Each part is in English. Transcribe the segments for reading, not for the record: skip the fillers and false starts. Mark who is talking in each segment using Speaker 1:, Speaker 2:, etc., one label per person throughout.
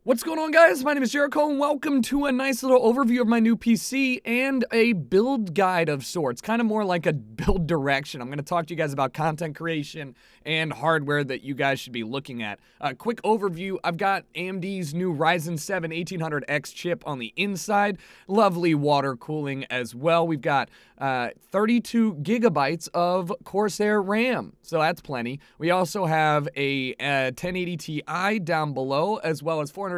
Speaker 1: What's going on, guys? My name is JERICHO, and welcome to a nice little overview of my new PC and a build guide of sorts, kind of more like a build direction. I'm going to talk to you guys about content creation and hardware that you guys should be looking at. Quick overview, I've got AMD's new Ryzen 7 1800X chip on the inside, lovely water cooling as well. We've got 32 gigabytes of Corsair RAM, so that's plenty. We also have a 1080 Ti down below, as well as 480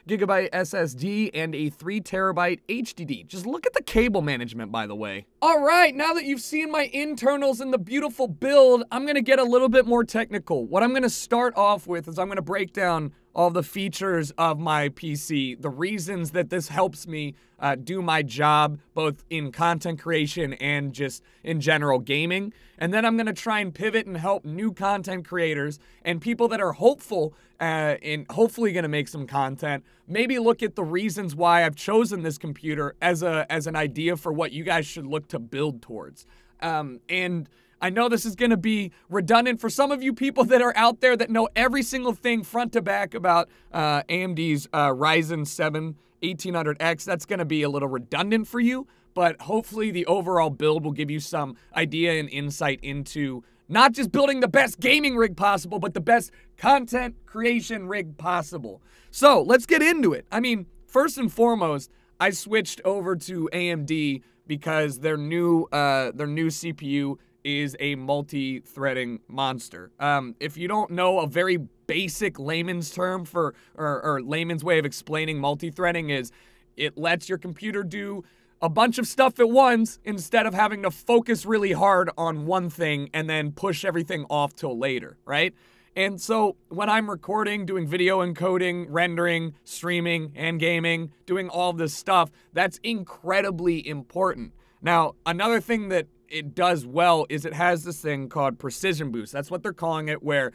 Speaker 1: gigabyte SSD and a 3 terabyte HDD. Just look at the cable management, by the way. All right, now that you've seen my internals and the beautiful build, I'm gonna get a little bit more technical. What I'm gonna start off with is I'm gonna break down all the features of my PC, the reasons that this helps me do my job, both in content creation and just in general gaming. And then I'm gonna try and pivot and help new content creators and people that are hopeful and hopefully gonna make some content, maybe look at the reasons why I've chosen this computer as an idea for what you guys should look to build towards. And I know this is going to be redundant for some of you people that are out there that know every single thing front to back about AMD's Ryzen 7 1800X. That's going to be a little redundant for you, but hopefully the overall build will give you some idea and insight into not just building the best gaming rig possible, but the best content creation rig possible. So let's get into it. I mean, first and foremost, I switched over to AMD because their new CPU is a multi-threading monster. If you don't know, a very basic layman's term for, or layman's way of explaining multi-threading is it lets your computer do a bunch of stuff at once instead of having to focus really hard on one thing and then push everything off till later, right? And so when I'm recording, doing video encoding, rendering, streaming, and gaming, doing all this stuff, that's incredibly important. Now, another thing that it does well is it has this thing called precision boost. That's what they're calling it, where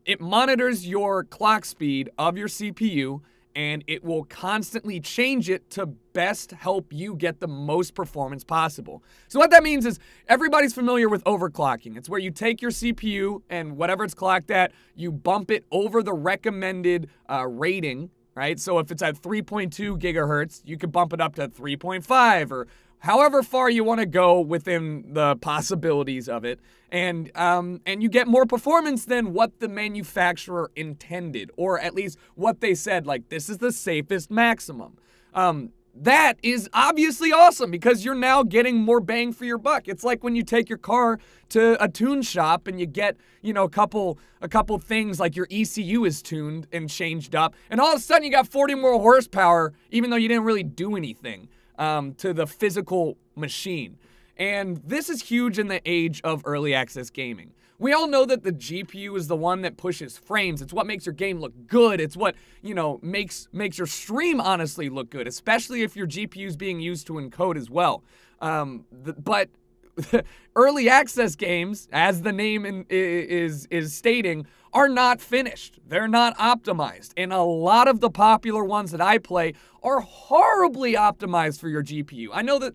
Speaker 1: it monitors your clock speed of your CPU and it will constantly change it to best help you get the most performance possible. So what that means is everybody's familiar with overclocking. It's where you take your CPU and whatever it's clocked at, you bump it over the recommended rating, right? So if it's at 3.2 gigahertz, you could bump it up to 3.5 or however far you want to go within the possibilities of it, and you get more performance than what the manufacturer intended, or at least what they said, like, this is the safest maximum. That is obviously awesome because you're now getting more bang for your buck. It's like when you take your car to a tune shop and you get, you know, a couple things like your ECU is tuned and changed up, and all of a sudden you got 40 more horsepower, even though you didn't really do anything to the physical machine. And this is huge in the age of early access gaming. We all know that the GPU is the one that pushes frames. It's what makes your game look good. It's what, you know, makes your stream honestly look good, especially if your GPU is being used to encode as well. But early access games, as the name is stating, are not finished. They're not optimized. And a lot of the popular ones that I play are horribly optimized for your GPU. I know that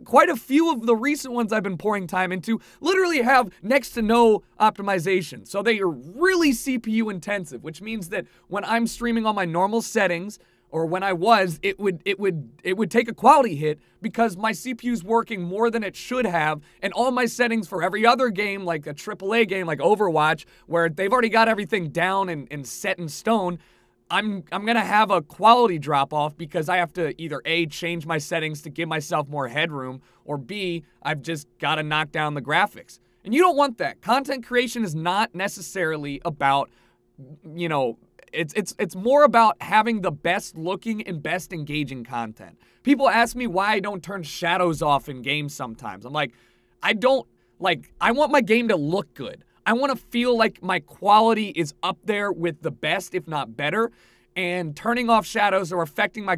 Speaker 1: quite a few of the recent ones I've been pouring time into literally have next to no optimization. So they are really CPU intensive, which means that when I'm streaming on my normal settings, or when I was, it would take a quality hit because my CPU's working more than it should have, and all my settings for every other game, like a AAA game like Overwatch, where they've already got everything down and set in stone, I'm gonna have a quality drop off because I have to either A, change my settings to give myself more headroom, or B, I've just gotta knock down the graphics. And you don't want that. Content creation is not necessarily about, you know, it's more about having the best looking and best engaging content. People ask me why I don't turn shadows off in games sometimes. I'm like, I want my game to look good. I want to feel like my quality is up there with the best, if not better. And turning off shadows or affecting my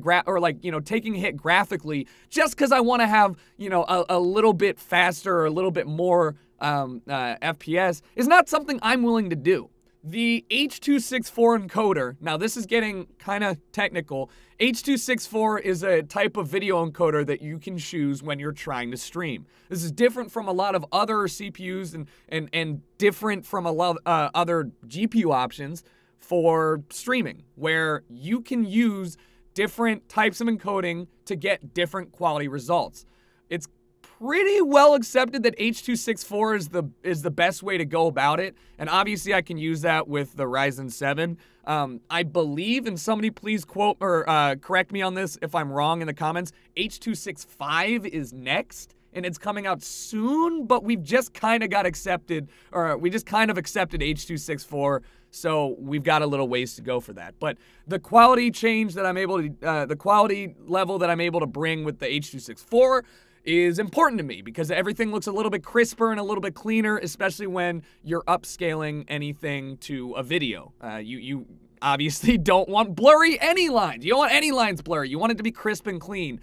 Speaker 1: taking a hit graphically just because I want to have, you know, a little bit faster or a little bit more FPS is not something I'm willing to do. The H.264 encoder, now this is getting kind of technical. H.264 is a type of video encoder that you can choose when you're trying to stream. This is different from a lot of other CPUs and different from a lot of other GPU options. for streaming, where you can use different types of encoding to get different quality results. It's pretty well accepted that H.264 is the best way to go about it, and obviously I can use that with the Ryzen 7. I believe, and somebody please quote or correct me on this if I'm wrong in the comments, H.265 is next, and it's coming out soon, but we've just kind of got accepted, or we just kind of accepted H.264, so we've got a little ways to go for that. But the quality change that I'm able to, the quality level that I'm able to bring with the H.264 is important to me because everything looks a little bit crisper and a little bit cleaner, especially when you're upscaling anything to a video. You obviously don't want blurry any lines. You don't want any lines blurry. You want it to be crisp and clean.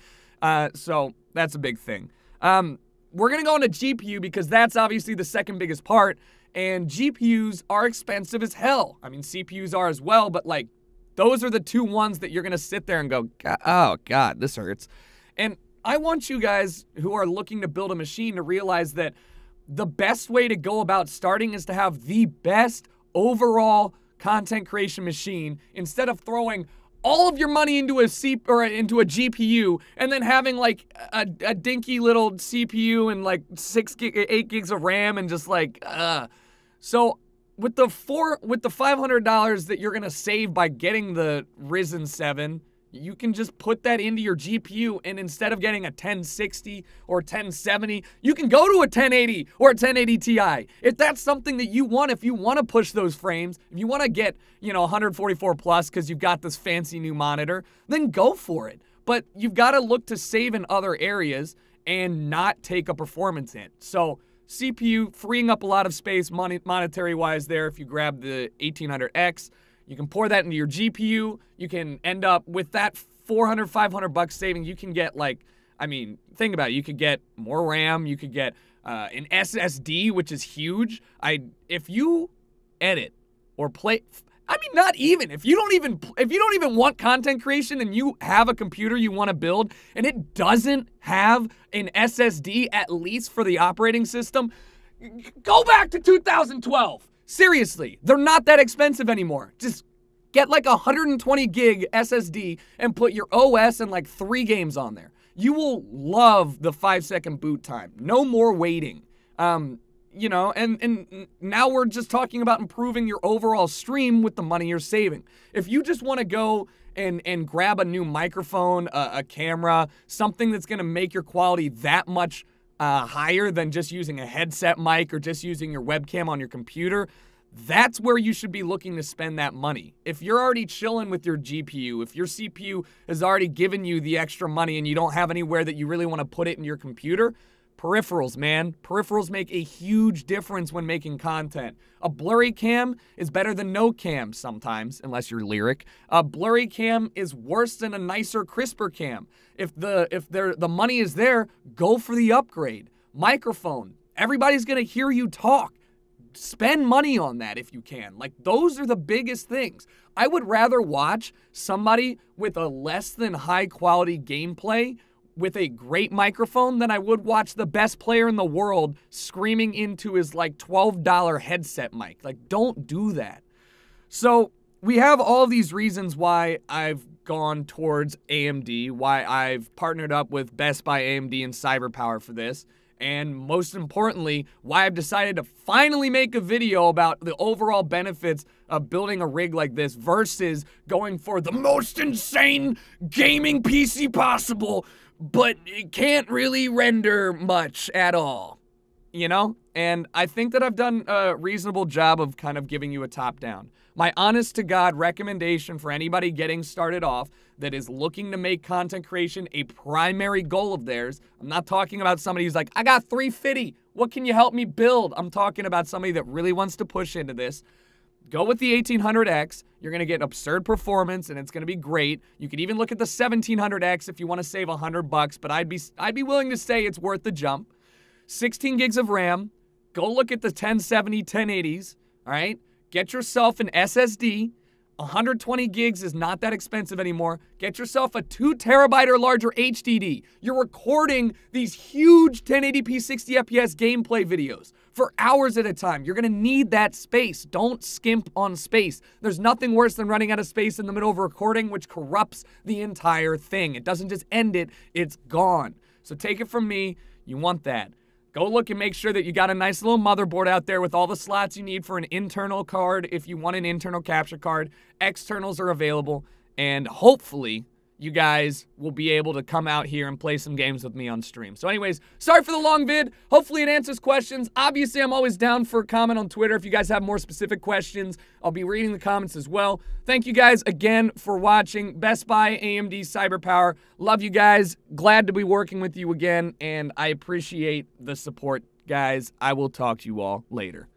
Speaker 1: So that's a big thing. We're going to go into GPU because that's obviously the second biggest part, and GPUs are expensive as hell. I mean, CPUs are as well, but like those are the two ones that you're going to sit there and go, oh God, this hurts. And I want you guys who are looking to build a machine to realize that the best way to go about starting is to have the best overall content creation machine instead of throwing all of your money into a GPU and then having like a dinky little CPU and like 8 gigs of RAM and just like, So with the $500 that you're gonna save by getting the Ryzen 7, you can just put that into your GPU, and instead of getting a 1060 or 1070, you can go to a 1080 or a 1080 Ti. If that's something that you want, if you want to push those frames, if you want to get, 144 plus because you've got this fancy new monitor, then go for it. But you've got to look to save in other areas and not take a performance hit. So CPU freeing up a lot of space monetary-wise there if you grab the 1800X. You can pour that into your GPU. You can end up with that $400, $500 saving. You can get think about it. You could get more RAM. You could get an SSD, which is huge. If you edit or play, not even. If you don't even want content creation and you have a computer you want to build and it doesn't have an SSD, at least for the operating system, go back to 2012. Seriously, they're not that expensive anymore. Just get like a 120 gig SSD and put your OS and like 3 games on there. You will love the 5-second boot time. No more waiting. And now we're just talking about improving your overall stream with the money you're saving. If you just want to go and grab a new microphone, a camera, something that's going to make your quality that much higher than just using a headset mic or just using your webcam on your computer, that's where you should be looking to spend that money. If you're already chilling with your GPU, if your CPU has already given you the extra money and you don't have anywhere that you really want to put it in your computer, peripherals, man. Peripherals make a huge difference when making content. A blurry cam is better than no cam sometimes, unless you're Lyric. A blurry cam is worse than a nicer, crisper cam. If the money is there, go for the upgrade. Microphone. Everybody's gonna hear you talk. Spend money on that if you can. Like, those are the biggest things. I would rather watch somebody with a less than high quality gameplay with a great microphone than I would watch the best player in the world screaming into his like $12 headset mic. Like, don't do that. So we have all these reasons why I've gone towards AMD, why I've partnered up with Best Buy AMD and CyberPower for this, and most importantly, why I've decided to finally make a video about the overall benefits of building a rig like this versus going for the most insane gaming PC possible, but it can't really render much at all, And I think that I've done a reasonable job of kind of giving you a top-down. My honest-to-God recommendation for anybody getting started off that is looking to make content creation a primary goal of theirs, I'm not talking about somebody who's like, I got $350, what can you help me build? I'm talking about somebody that really wants to push into this. Go with the 1800X. You're going to get absurd performance, and it's going to be great. You could even look at the 1700X if you want to save $100, but I'd be willing to say it's worth the jump. 16 gigs of RAM. Go look at the 1070, 1080s, all right? Get yourself an SSD. 120 gigs is not that expensive anymore. Get yourself a 2 terabyte or larger HDD. You're recording these huge 1080p 60 FPS gameplay videos for hours at a time. You're gonna need that space. Don't skimp on space. There's nothing worse than running out of space in the middle of a recording, which corrupts the entire thing. It doesn't just end it, it's gone. So take it from me, you want that. Go look and make sure that you got a nice little motherboard out there with all the slots you need for an internal card if you want an internal capture card. Externals are available, and hopefully you guys will be able to come out here and play some games with me on stream. So anyways, sorry for the long vid. Hopefully it answers questions. Obviously, I'm always down for a comment on Twitter if you guys have more specific questions. I'll be reading the comments as well. Thank you guys again for watching. Best Buy, AMD, CyberPower. Love you guys. Glad to be working with you again, and I appreciate the support, guys. I will talk to you all later.